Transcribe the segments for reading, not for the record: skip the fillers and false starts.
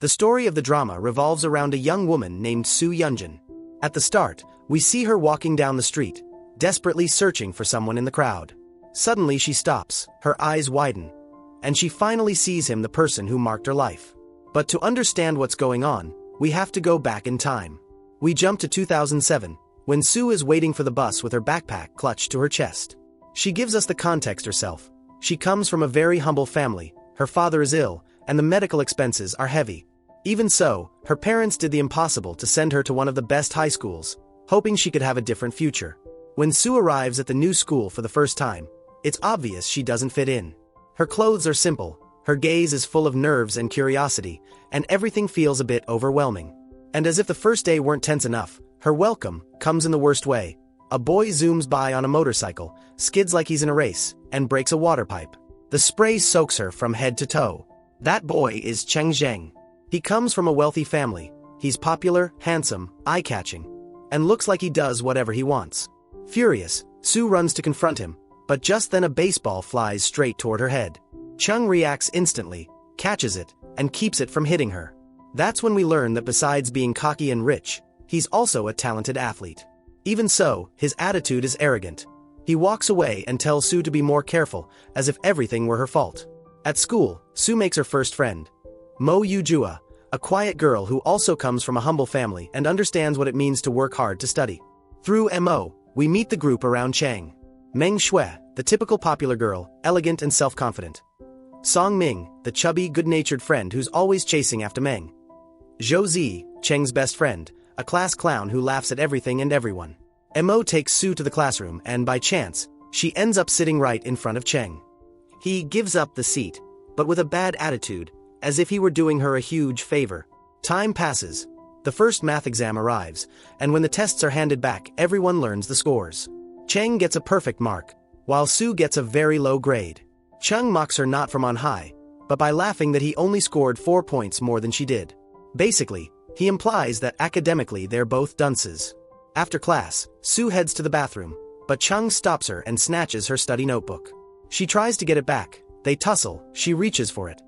The story of the drama revolves around a young woman named Soo Yunjin. At the start, we see her walking down the street, desperately searching for someone in the crowd. Suddenly she stops, her eyes widen, and she finally sees him, the person who marked her life. But to understand what's going on, we have to go back in time. We jump to 2007, when Soo is waiting for the bus with her backpack clutched to her chest. She gives us the context herself. She comes from a very humble family, her father is ill, and the medical expenses are heavy. Even so, her parents did the impossible to send her to one of the best high schools, hoping she could have a different future. When Soo arrives at the new school for the first time, it's obvious she doesn't fit in. Her clothes are simple, her gaze is full of nerves and curiosity, and everything feels a bit overwhelming. And as if the first day weren't tense enough, her welcome comes in the worst way. A boy zooms by on a motorcycle, skids like he's in a race, and breaks a water pipe. The spray soaks her from head to toe. That boy is Cheng Zheng. He comes from a wealthy family. He's popular, handsome, eye-catching, and looks like he does whatever he wants. Furious, Soo runs to confront him, but just then a baseball flies straight toward her head. Chung reacts instantly, catches it, and keeps it from hitting her. That's when we learn that besides being cocky and rich, he's also a talented athlete. Even so, his attitude is arrogant. He walks away and tells Soo to be more careful, as if everything were her fault. At school, Soo makes her first friend, Mo Yujua, a quiet girl who also comes from a humble family and understands what it means to work hard to study. Through Mo, we meet the group around Chang. Meng Shui, the typical popular girl, elegant and self-confident. Song Ming, the chubby, good-natured friend who's always chasing after Meng. Zhou Zi, Cheng's best friend, a class clown who laughs at everything and everyone. Mo takes Soo to the classroom and by chance, she ends up sitting right in front of Cheng. He gives up the seat, but with a bad attitude, as if he were doing her a huge favor. Time passes. The first math exam arrives, and when the tests are handed back, everyone learns the scores. Cheng gets a perfect mark, while Soo gets a very low grade. Chung mocks her not from on high, but by laughing that he only scored 4 points more than she did. Basically, he implies that academically they're both dunces. After class, Soo heads to the bathroom, but Chung stops her and snatches her study notebook. She tries to get it back, they tussle, she reaches for it.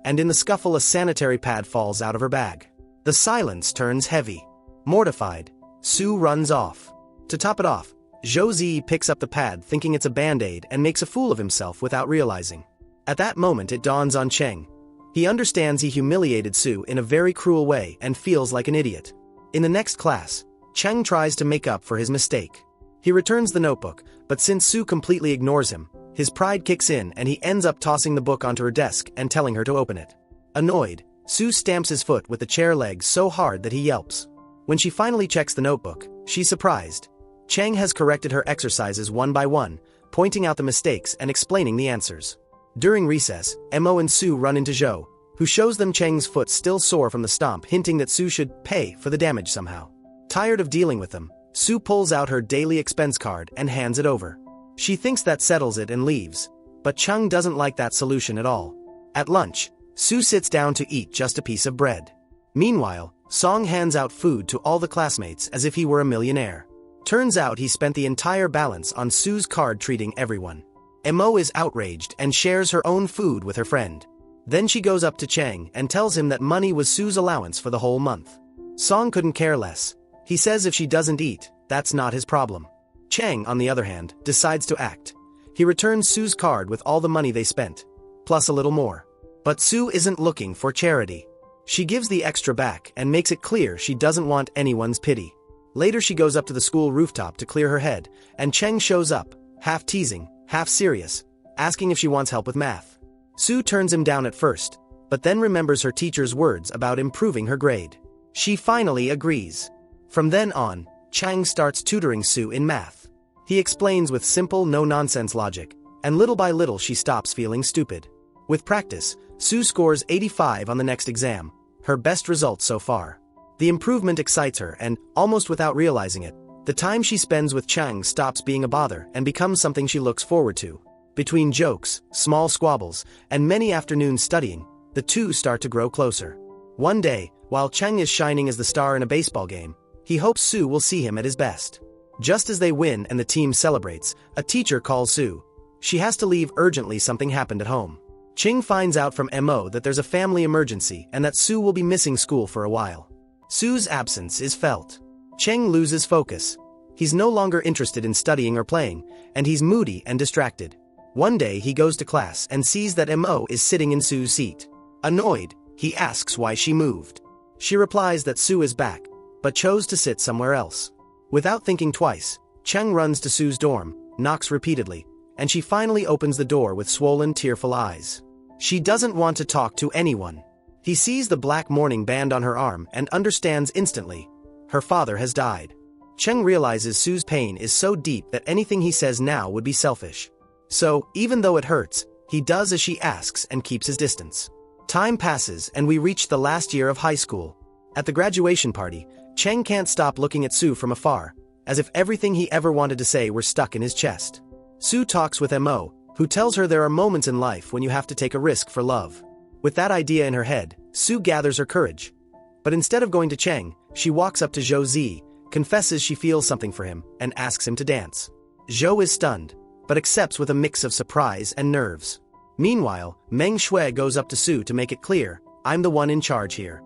And in the scuffle a sanitary pad falls out of her bag. The silence turns heavy. Mortified, Soo runs off. To top it off, Zhou Zi picks up the pad thinking it's a band-aid and makes a fool of himself without realizing. At that moment it dawns on Cheng. He understands he humiliated Soo in a very cruel way and feels like an idiot. In the next class, Cheng tries to make up for his mistake. He returns the notebook, but since Soo completely ignores him, his pride kicks in and he ends up tossing the book onto her desk and telling her to open it. Annoyed, Soo stamps his foot with the chair leg so hard that he yelps. When she finally checks the notebook, she's surprised. Cheng has corrected her exercises one by one, pointing out the mistakes and explaining the answers. During recess, Mo and Soo run into Zhou, who shows them Cheng's foot still sore from the stomp, hinting that Soo should pay for the damage somehow. Tired of dealing with them, Soo pulls out her daily expense card and hands it over. She thinks that settles it and leaves, but Chung doesn't like that solution at all. At lunch, Soo sits down to eat just a piece of bread. Meanwhile, Song hands out food to all the classmates as if he were a millionaire. Turns out he spent the entire balance on Soo's card treating everyone. Mo is outraged and shares her own food with her friend. Then she goes up to Cheng and tells him that money was Soo's allowance for the whole month. Song couldn't care less. He says if she doesn't eat, that's not his problem. Cheng, on the other hand, decides to act. He returns Soo's card with all the money they spent, plus a little more. But Soo isn't looking for charity. She gives the extra back and makes it clear she doesn't want anyone's pity. Later she goes up to the school rooftop to clear her head, and Cheng shows up, half teasing, half serious, asking if she wants help with math. Soo turns him down at first, but then remembers her teacher's words about improving her grade. She finally agrees. From then on, Cheng starts tutoring Soo in math. He explains with simple, no-nonsense logic, and little by little she stops feeling stupid. With practice, Soo scores 85 on the next exam, her best result so far. The improvement excites her and, almost without realizing it, the time she spends with Cheng stops being a bother and becomes something she looks forward to. Between jokes, small squabbles, and many afternoons studying, the two start to grow closer. One day, while Cheng is shining as the star in a baseball game, he hopes Soo will see him at his best. Just as they win and the team celebrates, a teacher calls Soo. She has to leave urgently, something happened at home. Ching finds out from Mo that there's a family emergency and that Sue will be missing school for a while. Sue's absence is felt. Cheng loses focus. He's no longer interested in studying or playing, and he's moody and distracted. One day he goes to class and sees that Mo is sitting in Sue's seat. Annoyed, he asks why she moved. She replies that Sue is back, but chose to sit somewhere else. Without thinking twice, Cheng runs to Sue's dorm, knocks repeatedly, and she finally opens the door with swollen, tearful eyes. She doesn't want to talk to anyone. He sees the black mourning band on her arm and understands instantly. Her father has died. Cheng realizes Sue's pain is so deep that anything he says now would be selfish. So, even though it hurts, he does as she asks and keeps his distance. Time passes and we reach the last year of high school. At the graduation party, Cheng can't stop looking at Sue from afar, as if everything he ever wanted to say were stuck in his chest. Sue talks with Mo, who tells her there are moments in life when you have to take a risk for love. With that idea in her head, Sue gathers her courage. But instead of going to Cheng, she walks up to Zhou Zi, confesses she feels something for him, and asks him to dance. Zhou is stunned, but accepts with a mix of surprise and nerves. Meanwhile, Meng Shui goes up to Sue to make it clear, "I'm the one in charge here."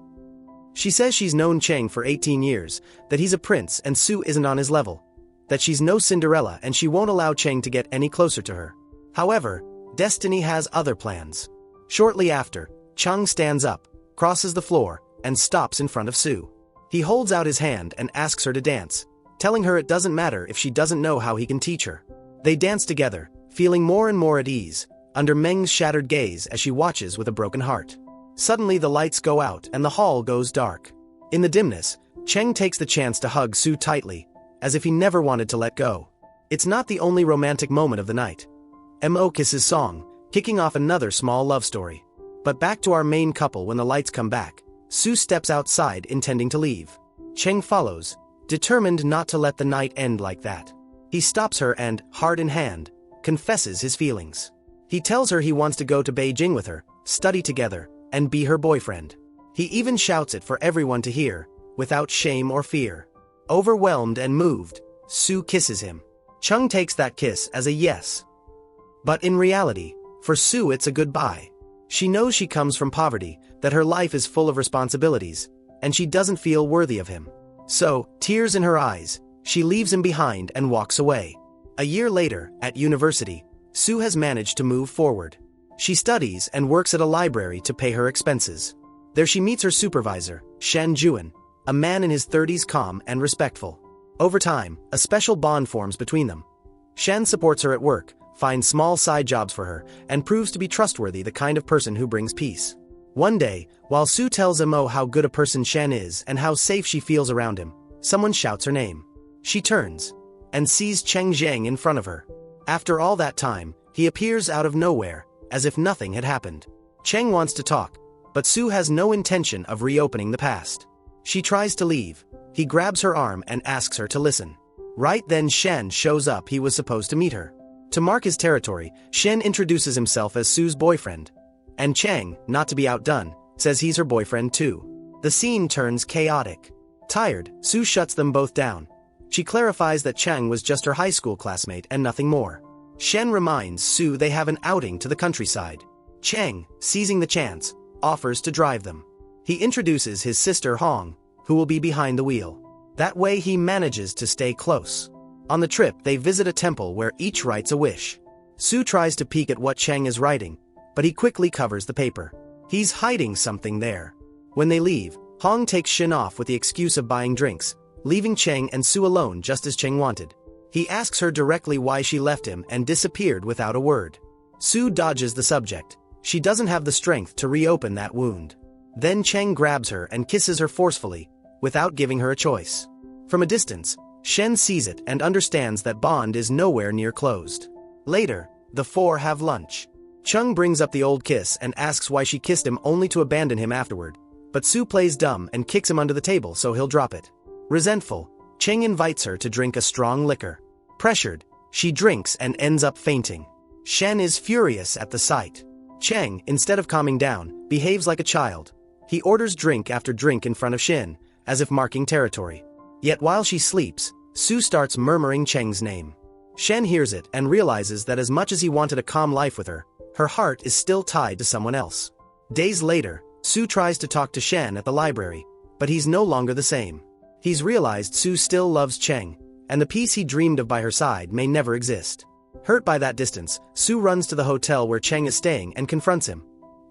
She says she's known Cheng for 18 years, that he's a prince and Sue isn't on his level, that she's no Cinderella and she won't allow Cheng to get any closer to her. However, destiny has other plans. Shortly after, Cheng stands up, crosses the floor, and stops in front of Sue. He holds out his hand and asks her to dance, telling her it doesn't matter if she doesn't know how he can teach her. They dance together, feeling more and more at ease, under Meng's shattered gaze as she watches with a broken heart. Suddenly the lights go out and the hall goes dark. In the dimness, Cheng takes the chance to hug Sue tightly, as if he never wanted to let go. It's not the only romantic moment of the night. Mo kisses Song, kicking off another small love story. But back to our main couple when the lights come back. Sue steps outside intending to leave. Cheng follows, determined not to let the night end like that. He stops her and, heart in hand, confesses his feelings. He tells her he wants to go to Beijing with her, study together, and be her boyfriend. He even shouts it for everyone to hear, without shame or fear. Overwhelmed and moved, Sue kisses him. Cheng takes that kiss as a yes. But in reality, for Sue it's a goodbye. She knows she comes from poverty, that her life is full of responsibilities, and she doesn't feel worthy of him. So, tears in her eyes, she leaves him behind and walks away. A year later, at university, Sue has managed to move forward. She studies and works at a library to pay her expenses. There she meets her supervisor, Shan Juan, a man in his 30s, calm and respectful. Over time, a special bond forms between them. Shan supports her at work, finds small side jobs for her, and proves to be trustworthy, the kind of person who brings peace. One day, while Sue tells Mo how good a person Shan is and how safe she feels around him, someone shouts her name. She turns and sees Cheng Zhang in front of her. After all that time, he appears out of nowhere, as if nothing had happened. Cheng wants to talk, but Sue has no intention of reopening the past. She tries to leave. He grabs her arm and asks her to listen. Right then Shen shows up. He was supposed to meet her. To mark his territory, Shen introduces himself as Sue's boyfriend. And Cheng, not to be outdone, says he's her boyfriend too. The scene turns chaotic. Tired, Sue shuts them both down. She clarifies that Cheng was just her high school classmate and nothing more. Shen reminds Sue they have an outing to the countryside. Cheng, seizing the chance, offers to drive them. He introduces his sister Hong, who will be behind the wheel. That way he manages to stay close. On the trip they visit a temple where each writes a wish. Sue tries to peek at what Cheng is writing, but he quickly covers the paper. He's hiding something there. When they leave, Hong takes Shin off with the excuse of buying drinks, leaving Cheng and Sue alone just as Cheng wanted. He asks her directly why she left him and disappeared without a word. Sue dodges the subject. She doesn't have the strength to reopen that wound. Then Cheng grabs her and kisses her forcefully, without giving her a choice. From a distance, Shen sees it and understands that bond is nowhere near closed. Later, the four have lunch. Chung brings up the old kiss and asks why she kissed him only to abandon him afterward, but Sue plays dumb and kicks him under the table so he'll drop it. Resentful, Cheng invites her to drink a strong liquor. Pressured, she drinks and ends up fainting. Shen is furious at the sight. Cheng, instead of calming down, behaves like a child. He orders drink after drink in front of Shin, as if marking territory. Yet while she sleeps, Sue starts murmuring Cheng's name. Shen hears it and realizes that as much as he wanted a calm life with her, Her heart is still tied to someone else. Days later, Sue tries to talk to Shen at the library, but he's no longer the same. He's realized Sue still loves Cheng, and the peace he dreamed of by her side may never exist. Hurt by that distance, Sue runs to the hotel where Cheng is staying and confronts him.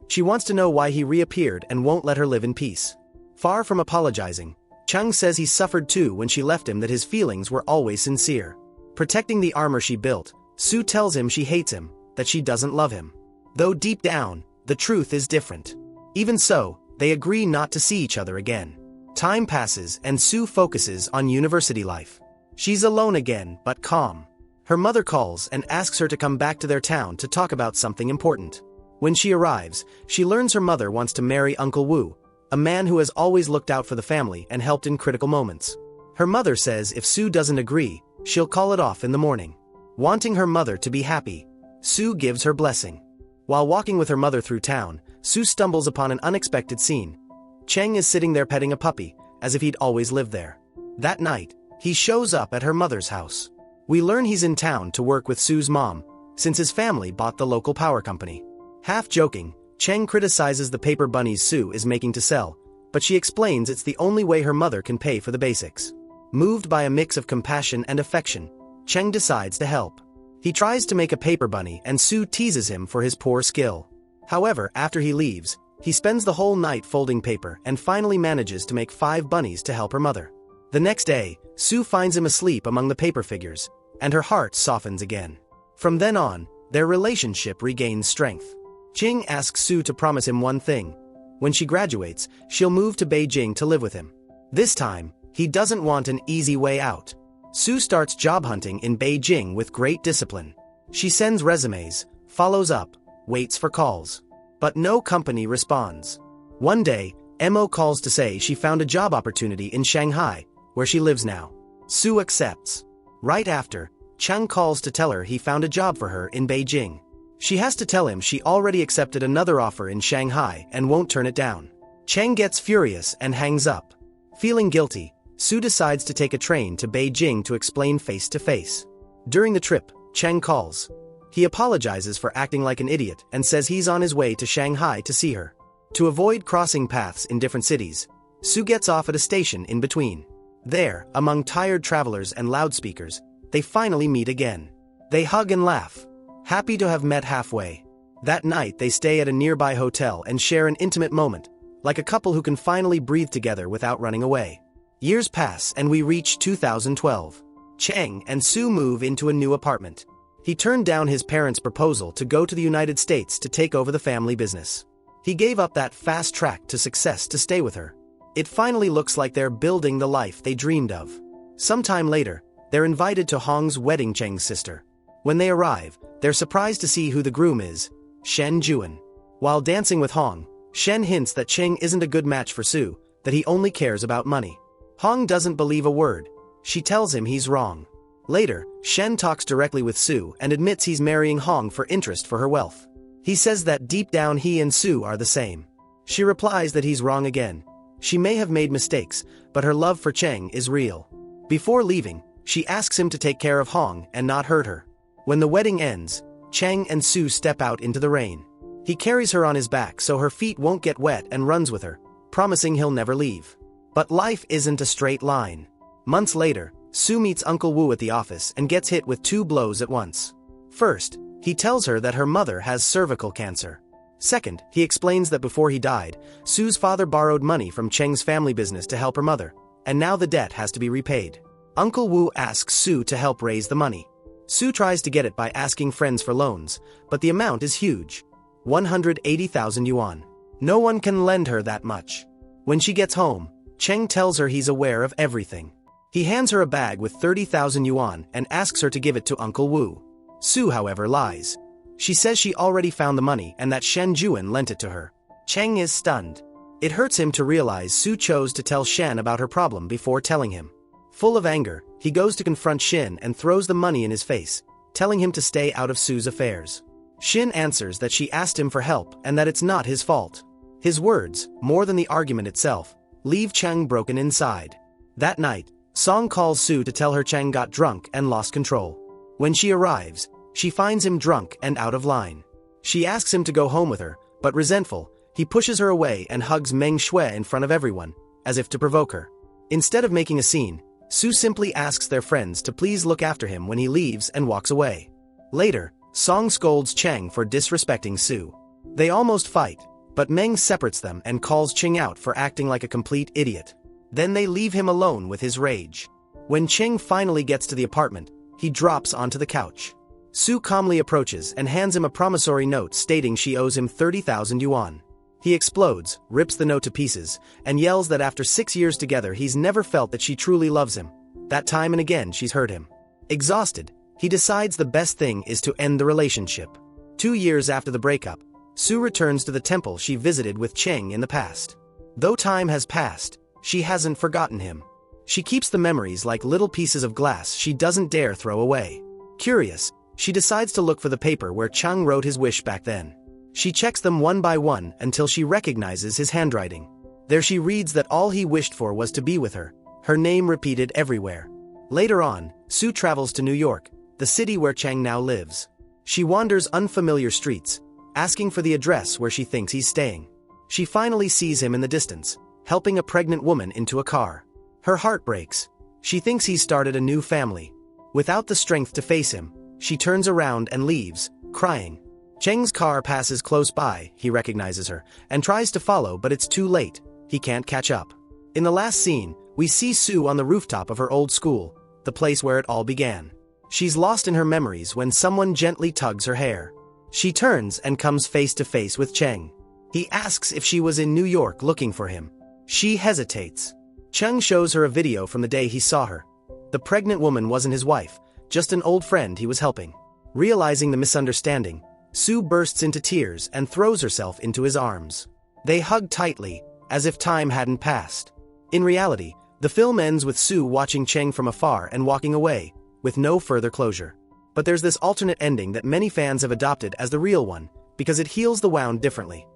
She wants to know why he reappeared and won't let her live in peace. Far from apologizing, Cheng says he suffered too when she left him, that his feelings were always sincere. Protecting the armor she built, Sue tells him she hates him, that she doesn't love him. Though deep down, the truth is different. Even so, they agree not to see each other again. Time passes and Sue focuses on university life. She's alone again, but calm. Her mother calls and asks her to come back to their town to talk about something important. When she arrives, she learns her mother wants to marry Uncle Wu, a man who has always looked out for the family and helped in critical moments. Her mother says if Sue doesn't agree, she'll call it off in the morning. Wanting her mother to be happy, Sue gives her blessing. While walking with her mother through town, Sue stumbles upon an unexpected scene. Cheng is sitting there petting a puppy, as if he'd always lived there. That night, he shows up at her mother's house. We learn he's in town to work with Sue's mom, since his family bought the local power company. Half joking, Cheng criticizes the paper bunnies Sue is making to sell, but she explains it's the only way her mother can pay for the basics. Moved by a mix of compassion and affection, Cheng decides to help. He tries to make a paper bunny and Sue teases him for his poor skill. However, after he leaves, he spends the whole night folding paper and finally manages to make 5 bunnies to help her mother. The next day, Sue finds him asleep among the paper figures, and her heart softens again. From then on, their relationship regains strength. Cheng asks Sue to promise him one thing. When she graduates, she'll move to Beijing to live with him. This time, he doesn't want an easy way out. Sue starts job hunting in Beijing with great discipline. She sends resumes, follows up, waits for calls. But no company responds. One day, Mo calls to say she found a job opportunity in Shanghai, where she lives now. Sue accepts. Right after, Cheng calls to tell her he found a job for her in Beijing. She has to tell him she already accepted another offer in Shanghai and won't turn it down. Cheng gets furious and hangs up. Feeling guilty, Sue decides to take a train to Beijing to explain face to face. During the trip, Cheng calls. He apologizes for acting like an idiot and says he's on his way to Shanghai to see her. To avoid crossing paths in different cities, Sue gets off at a station in between. There, among tired travelers and loudspeakers, they finally meet again. They hug and laugh, happy to have met halfway. That night they stay at a nearby hotel and share an intimate moment, like a couple who can finally breathe together without running away. Years pass and we reach 2012. Cheng and Sue move into a new apartment. He turned down his parents' proposal to go to the United States to take over the family business. He gave up that fast track to success to stay with her. It finally looks like they're building the life they dreamed of. Sometime later, they're invited to Hong's wedding, Cheng's sister. When they arrive, they're surprised to see who the groom is, Shen Juan. While dancing with Hong, Shen hints that Cheng isn't a good match for Sue, that he only cares about money. Hong doesn't believe a word. She tells him he's wrong. Later, Shen talks directly with Sue and admits he's marrying Hong for interest for her wealth. He says that deep down he and Sue are the same. She replies that he's wrong again. She may have made mistakes, but her love for Cheng is real. Before leaving, she asks him to take care of Hong and not hurt her. When the wedding ends, Cheng and Sue step out into the rain. He carries her on his back so her feet won't get wet and runs with her, promising he'll never leave. But life isn't a straight line. Months later, Sue meets Uncle Wu at the office and gets hit with 2 blows at once. First, he tells her that her mother has cervical cancer. Second, he explains that before he died, Sue's father borrowed money from Cheng's family business to help her mother, and now the debt has to be repaid. Uncle Wu asks Sue to help raise the money. Sue tries to get it by asking friends for loans, but the amount is huge. 180,000 yuan. No one can lend her that much. When she gets home, Cheng tells her he's aware of everything. He hands her a bag with 30,000 yuan and asks her to give it to Uncle Wu. Sue, however, lies. She says she already found the money and that Shen Juan lent it to her. Cheng is stunned. It hurts him to realize Sue chose to tell Shen about her problem before telling him. Full of anger, he goes to confront Shin and throws the money in his face, telling him to stay out of Sue's affairs. Shin answers that she asked him for help and that it's not his fault. His words, more than the argument itself, leave Cheng broken inside. That night, Song calls Sue to tell her Cheng got drunk and lost control. When she arrives, she finds him drunk and out of line. She asks him to go home with her, but resentful, he pushes her away and hugs Meng Shui in front of everyone, as if to provoke her. Instead of making a scene, Sue simply asks their friends to please look after him when he leaves and walks away. Later, Song scolds Cheng for disrespecting Sue. They almost fight, but Meng separates them and calls Cheng out for acting like a complete idiot. Then they leave him alone with his rage. When Cheng finally gets to the apartment, he drops onto the couch. Sue calmly approaches and hands him a promissory note stating she owes him 30,000 yuan. He explodes, rips the note to pieces, and yells that after 6 years together he's never felt that she truly loves him. That time and again she's hurt him. Exhausted, he decides the best thing is to end the relationship. 2 years after the breakup, Sue returns to the temple she visited with Cheng in the past. Though time has passed, she hasn't forgotten him. She keeps the memories like little pieces of glass she doesn't dare throw away. Curious, she decides to look for the paper where Cheng wrote his wish back then. She checks them one by one until she recognizes his handwriting. There she reads that all he wished for was to be with her, her name repeated everywhere. Later on, Sue travels to New York, the city where Cheng now lives. She wanders unfamiliar streets, asking for the address where she thinks he's staying. She finally sees him in the distance, helping a pregnant woman into a car. Her heart breaks. She thinks he's started a new family. Without the strength to face him, she turns around and leaves, crying. Cheng's car passes close by, he recognizes her, and tries to follow but it's too late, he can't catch up. In the last scene, we see Sue on the rooftop of her old school, the place where it all began. She's lost in her memories when someone gently tugs her hair. She turns and comes face to face with Cheng. He asks if she was in New York looking for him. She hesitates. Cheng shows her a video from the day he saw her. The pregnant woman wasn't his wife, just an old friend he was helping. Realizing the misunderstanding, Sue bursts into tears and throws herself into his arms. They hug tightly, as if time hadn't passed. In reality, the film ends with Sue watching Cheng from afar and walking away, with no further closure. But there's this alternate ending that many fans have adopted as the real one, because it heals the wound differently.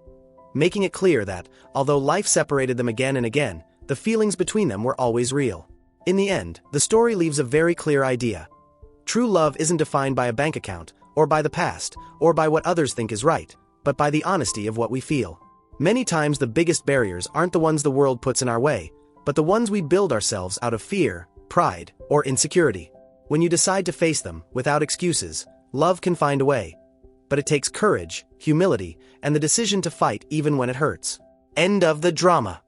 Making it clear that, although life separated them again and again, the feelings between them were always real. In the end, the story leaves a very clear idea. True love isn't defined by a bank account, or by the past, or by what others think is right, but by the honesty of what we feel. Many times the biggest barriers aren't the ones the world puts in our way, but the ones we build ourselves out of fear, pride, or insecurity. When you decide to face them, without excuses, love can find a way. But it takes courage, humility, and the decision to fight even when it hurts. End of the drama.